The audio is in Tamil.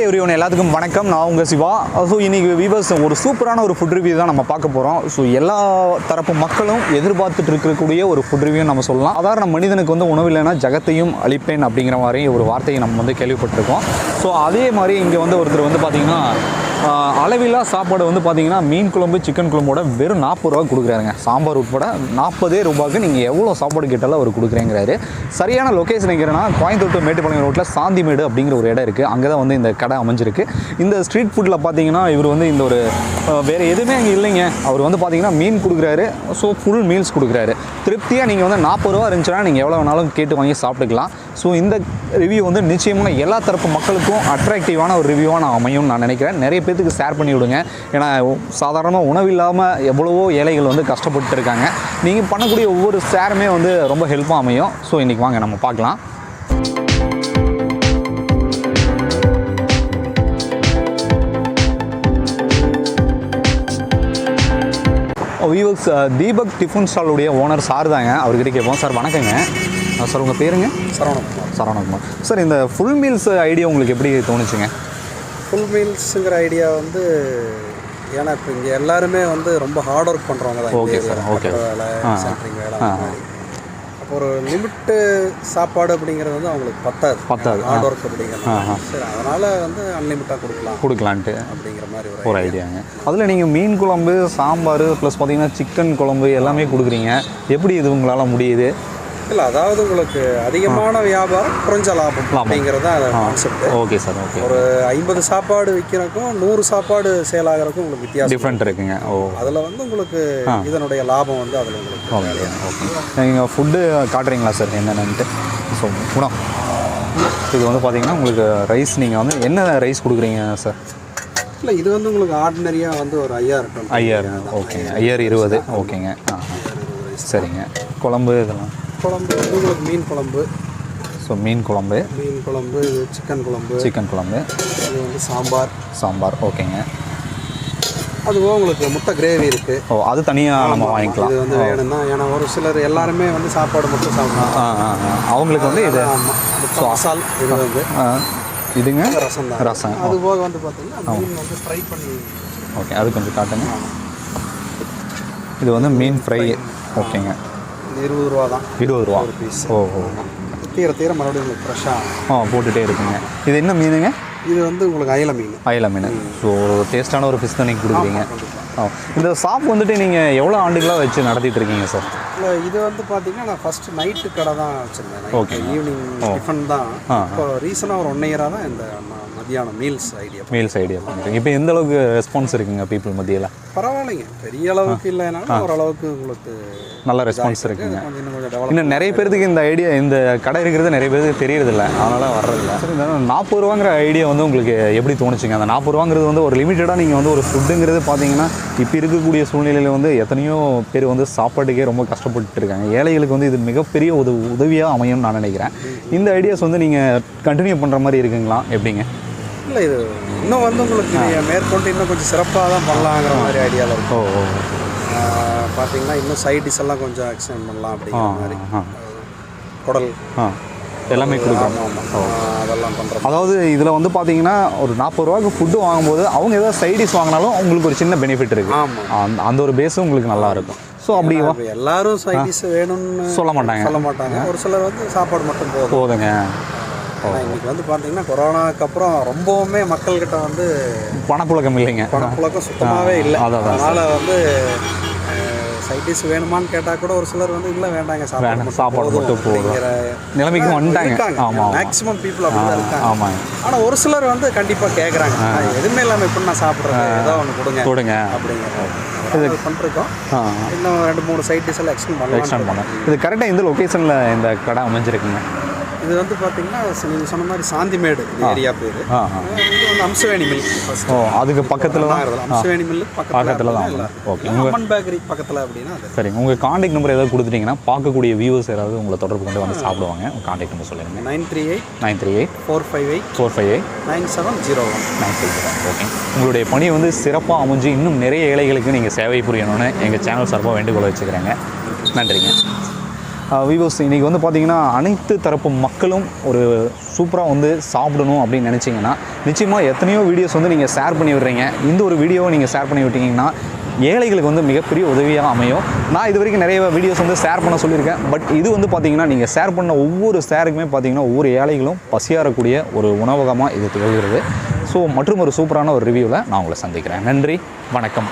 எவ்ரிவன் எல்லாத்துக்கும் வணக்கம். நான் உங்கள் சிவா. ஸோ இன்றைக்கி வீவர்ஸ் ஒரு சூப்பரான ஒரு ஃபுட் ரிவ்யூ தான் நம்ம பார்க்க போகிறோம். ஸோ எல்லா தரப்பு மக்களும் எதிர்பார்த்துட்டு இருக்கக்கூடிய ஒரு ஃபுட் ரிவ்யூ நம்ம சொல்லலாம். சாதாரண மனிதனுக்கு வந்து உணவு இல்லைன்னா ஜகத்தையும் அழிப்பேன் அப்படிங்கிற மாதிரி ஒரு வார்த்தையை நம்ம வந்து கேள்விப்பட்டிருக்கோம். ஸோ அதே மாதிரி இங்கே வந்து ஒருத்தர் வந்து பார்த்திங்கன்னா அளவில்லா சாப்பாடு வந்து பார்த்திங்கன்னா மீன் குழம்பு சிக்கன் குழம்போட வெறும் 40 ரூபா கொடுக்குறாருங்க. சாம்பார் உட்பட 40 ரூபாய்க்கு நீங்கள் எவ்வளோ சாப்பாடு கேட்டாலும் அவர் கொடுக்குறேங்கிறாரு. சரியான லொக்கேஷன் எங்கிறனா கோயம்புத்தூர் மேட்டுப்பாளையம் ரோட்டில் சாந்திமேடு அப்படிங்கிற ஒரு இடம் இருக்குது. அங்கே தான் வந்து இந்த கடை அமைஞ்சிருக்கு. இந்த ஸ்ட்ரீட் ஃபுட்டில் பார்த்தீங்கன்னா இவர் வந்து இந்த ஒரு வேறு எதுவுமே அங்கே இல்லைங்க. அவர் வந்து பார்த்திங்கன்னா மீன் கொடுக்குறாரு. ஸோ ஃபுல் மீல்ஸ் கொடுக்குறாரு. திருப்தியாக நீங்கள் வந்து 40 ரூபா இருந்துச்சுன்னா நீங்கள் எவ்வளோ வேணாலும் கேட்டு வாங்கி சாப்பிட்டுக்கலாம். ஸோ இந்த ரிவ்யூ வந்து நிச்சயமாக எல்லா தரப்பு மக்களுக்கும் அட்ராக்டிவான ஒரு ரிவ்யூவாக நான் அமையும்னு நான் நினைக்கிறேன். நிறைய பேருக்கு ஷேர் பண்ணி விடுங்க. ஏன்னா சாதாரணமாக உணவு இல்லாமல் எவ்வளவோ ஏழைகள் வந்து கஷ்டப்பட்டு இருக்காங்க. நீங்கள் பண்ணக்கூடிய ஒவ்வொரு ஷேருமே வந்து ரொம்ப ஹெல்ப்பாக அமையும். ஸோ இன்றைக்கி வாங்க நம்ம பார்க்கலாம். வீவர்ஸ் தீபக் டிஃபன் ஸ்டாலுடைய ஓனர் சார் தாங்க. அவர்கிட்ட கேட்போம். சார் வணக்கங்க. சார் உங்கள் பேருங்க? சரவணகுமார். சார் இந்த ஃபுல் மீல்ஸ் ஐடியா உங்களுக்கு எப்படி தோணுச்சுங்க? ஃபுல் மீல்ஸுங்கிற ஐடியா வந்து ஏன்னா இப்போ இங்கே எல்லாருமே வந்து ரொம்ப ஹார்ட் ஒர்க் பண்ணுறவங்க தான். Okay sir. ஓகே வேலை சென்ட்ரிங் வேலை அப்போ ஒரு லிமிட்டு சாப்பாடு அப்படிங்கிறது வந்து அவங்களுக்கு பத்தாது ஹார்ட் ஒர்க் அப்படிங்கிறது. சரி, அதனால் வந்து அன்லிமிட்டாக கொடுக்கலான்ட்டு அப்படிங்கிற மாதிரி ஒரு ஐடியாங்க. அதில் நீங்கள் மீன் குழம்பு சாம்பார் ப்ளஸ் பார்த்தீங்கன்னா சிக்கன் குழம்பு எல்லாமே கொடுக்குறீங்க. எப்படி இது உங்களால் முடியுது? இல்லை, அதாவது உங்களுக்கு அதிகமான வியாபாரம் குறைஞ்ச லாபம் அப்படிங்கிறது தான் கான்செப்ட். Okay sir. ஓகே. ஒரு 50 சாப்பாடு விற்கிறக்கும் 100 சாப்பாடு சேல் ஆகிறக்கும் உங்களுக்கு வித்தியாசம் டிஃப்ரெண்ட் இருக்குங்க. அதில் வந்து உங்களுக்கு இதனுடைய லாபம் வந்து அதில் உங்களுக்கு. ஓகே. நீங்கள் ஃபுட்டு காட்டுறீங்களா சார் என்னென்னட்டு? ஸோ குணம் இது வந்து பார்த்தீங்கன்னா உங்களுக்கு ரைஸ் நீங்கள் வந்து என்ன ரைஸ் கொடுக்குறீங்க சார்? இல்லை, இது வந்து உங்களுக்கு ஆர்டினரியாக வந்து ஒரு 5000. ஓகேங்க. 5020. ஓகேங்க. சரிங்க. குழம்பு இதெல்லாம் குழம்பு வந்து உங்களுக்கு மீன் குழம்பு. ஸோ மீன் குழம்பு, இது சிக்கன் குழம்பு, இது வந்து சாம்பார். ஓகேங்க. அதுவும் உங்களுக்கு முட்டை கிரேவி இருக்குது. ஓ, அது தனியாக நம்ம வாங்கிக்கலாம். இது வந்து வேணும்னா, ஏன்னா ஒரு சிலர் எல்லாருமே வந்து சாப்பாடு மட்டும் சாப்பிடுவாங்க. அவங்களுக்கு வந்து இது மசால். இது வந்து இதுங்க ரசம். அது போக வந்து பார்த்தீங்கன்னா மீன் வந்து ஃப்ரை பண்ணி. ஓகே, அது கொஞ்சம் காட்டுங்க. இது வந்து மீன் ஃப்ரை. ஓகேங்க. 20 ரூபா தான். 20 ரூபா ஒரு பீஸ். ஓ. தீர மறுபடியும் உங்களுக்கு ஃப்ரெஷ்ஷாக போட்டுகிட்டே இருக்குங்க. இது என்ன மீனுங்க? இது வந்து உங்களுக்கு அயல மீன். ஸோ டேஸ்ட்டான ஒரு ஃபிஷ் தான் நீங்கள் கொடுக்குறீங்க. இந்த ஷாப் வந்துட்டு நீங்கள் எவ்வளோ ஆண்டுகளாக வச்சு நடத்திட்டு இருக்கீங்க சார்? இல்லை, இது வந்து பார்த்தீங்கன்னா நான் ஃபஸ்ட்டு நைட்டு கடை தான் வச்சுருந்தேன். ஓகே. ஈவினிங் டிஃபன் தான். இப்போ ரீசனாக ஒரு 1 இயராக தான் இந்த மதியானம் மீல்ஸ் ஐடியா பண்ணுறீங்க. இப்போ எந்த அளவுக்கு ரெஸ்பான்ஸ் இருக்குங்க பீப்புள் மத்தியில்? பரவாயில்லைங்க, பெரிய அளவுக்கு இல்லைனாலும் ஓரளவுக்கு உங்களுக்கு நல்ல ரெஸ்பான்ஸ் இருக்குங்க. இன்னும் நிறைய பேருக்கு இந்த ஐடியா, இந்த கடை இருக்கிறது நிறைய பேருக்கு தெரியறதில்ல, அதனால் வர்றதில்ல. சரி, இந்த 40 ரூபாங்கிற ஐடியா வந்து உங்களுக்கு எப்படி தோணுச்சுங்க? அந்த 40 ரூபாங்கிறது வந்து ஒரு லிமிட்டடாக நீங்கள் வந்து ஒரு ஃபுட்டுங்கிறது பார்த்தீங்கன்னா இப்போ இருக்கக்கூடிய சூழ்நிலையில் வந்து எத்தனையோ பேர் வந்து சாப்பாட்டுக்கே ரொம்ப கஷ்டப்பட்டு இருக்காங்க. ஏழைகளுக்கு வந்து இது மிகப்பெரிய உதவியாக அமையும்னு நான் நினைக்கிறேன். இந்த ஐடியாஸ் வந்து நீங்கள் கண்டினியூ பண்ணுற மாதிரி இருக்குங்களா, எப்படிங்க? இல்லை, இது இன்னும் வந்து உங்களுக்கு மேற்கொண்டு இன்னும் கொஞ்சம் சிறப்பாக தான் பண்ணலாங்கிற மாதிரி ஐடியாவில் இருக்கும். பார்த்தீங்கன்னா இன்னும் சைட் டிஷ் எல்லாம் கொஞ்சம் எக்ஸ்டெண்ட் பண்ணலாம் அப்படிங்கிற மாதிரி. குடல் எல்லாமே கொடுக்குறோம். அதெல்லாம் பண்ணுறோம். அதாவது இதில் வந்து பார்த்தீங்கன்னா ஒரு 40 ரூபாய்க்கு ஃபுட்டு வாங்கும்போது அவங்க ஏதாவது சைட் டிஷ் வாங்கினாலும் உங்களுக்கு ஒரு சின்ன பெனிஃபிட் இருக்குது. ஆமாம், அந்த ஒரு பேஸும் உங்களுக்கு நல்லா இருக்கும். ஸோ அப்படி எல்லாரும் சைட் டிஷ் வேணும்னு சொல்ல மாட்டாங்க. ஒரு சிலர் வந்து சாப்பாடு மட்டும் போதுங்க. இன்னைக்கு வந்து பார்த்தீங்கன்னா கொரோனாக்கு அப்புறம் ரொம்பவுமே மக்கள்கிட்ட வந்து பணப்புழக்கம் இல்லைங்க. பணப்புழக்கம் சுத்தமாகவே இல்லை. அதனால் வந்து சைட் டிஷ் வேணுமான்னு கேட்டால் கூட ஒரு சிலர் வந்து இல்லை, வேண்டாங்க, சாப்பாடு மட்டும் போகிற நிலைமைக்கு வந்துட்டாங்க. ஆமாம், மேக்ஸிமம் பீப்புள் அப்படி தான் இருக்காங்க. ஆமாம். ஆனால் ஒரு சிலர் வந்து கண்டிப்பாக கேட்குறாங்க, எதுவுமே இல்லாமல் எப்படி நான் சாப்பிட்றேன், ஏதோ ஒன்று கொடுங்க அப்படிங்கிற இது பண்ணிருக்கோம். இன்னும் 2-3 சைட் டிஷ் எல்லாம் எக்ஸ்டெண்ட் பண்ணலாம். இது கரெக்டாக இந்த லொக்கேஷனில் இந்த கடை அமைஞ்சிருக்குங்க. இது வந்து பார்த்தீங்கன்னா நீங்கள் சொன்ன மாதிரி சாந்திமேடு ஏரியா பேர். இது வந்து அம்சவேணி மில். அதுக்கு பக்கத்தில் தான் அம்சவேணி மில் பக்கத்தில் தான். ஓகே, அம்மன் பேக்கரி பக்கத்தில் அப்படின்னா. சரி, உங்கள் காண்டாக்ட் நம்பர் ஏதாவது கொடுத்துட்டீங்கன்னா பார்க்கக்கூடிய வியூவர்ஸ் யாராவது உங்களை தொடர்பு கொண்டு வந்து சாப்பிடுவாங்க. உங்கள் காண்டாக்ட் நம்பர் சொல்லுங்கள். 938 458 9701. ஓகே, உங்களுடைய பணி வந்து சிறப்பாக அமைஞ்சு இன்னும் நிறைய ஏழைகளுக்கு நீங்கள் சேவை புரியணும்னு எங்கள் சேனல் சார்பாக வேண்டுகோளை வச்சுக்கிறேங்க. நன்றிங்க. வியூவர்ஸ் இன்றைக்கி வந்து பார்த்திங்கன்னா அனைத்து தரப்பு மக்களும் ஒரு சூப்பராக வந்து சாப்பிடணும் அப்படின்னு நினச்சிங்கன்னா நிச்சயமாக எத்தனையோ வீடியோஸ் வந்து நீங்கள் ஷேர் பண்ணி விடுறீங்க. இந்த ஒரு வீடியோவை நீங்கள் ஷேர் பண்ணி விட்டீங்கன்னா ஏழைகளுக்கு வந்து மிகப்பெரிய உதவியாக அமையும். நான் இது வரைக்கும் நிறைய வீடியோஸ் வந்து ஷேர் பண்ண சொல்லியிருக்கேன். பட் இது வந்து பார்த்திங்கன்னா நீங்கள் ஷேர் பண்ண ஒவ்வொரு ஷேருக்குமே பார்த்திங்கன்னா ஒவ்வொரு ஏழைகளும் பசியாறக்கூடிய ஒரு உணவகமாக இது திகழ்கிறது. ஸோ மற்றும் ஒரு சூப்பரான ஒரு ரிவ்யூவில் நான் உங்களை சந்திக்கிறேன். நன்றி, வணக்கம்.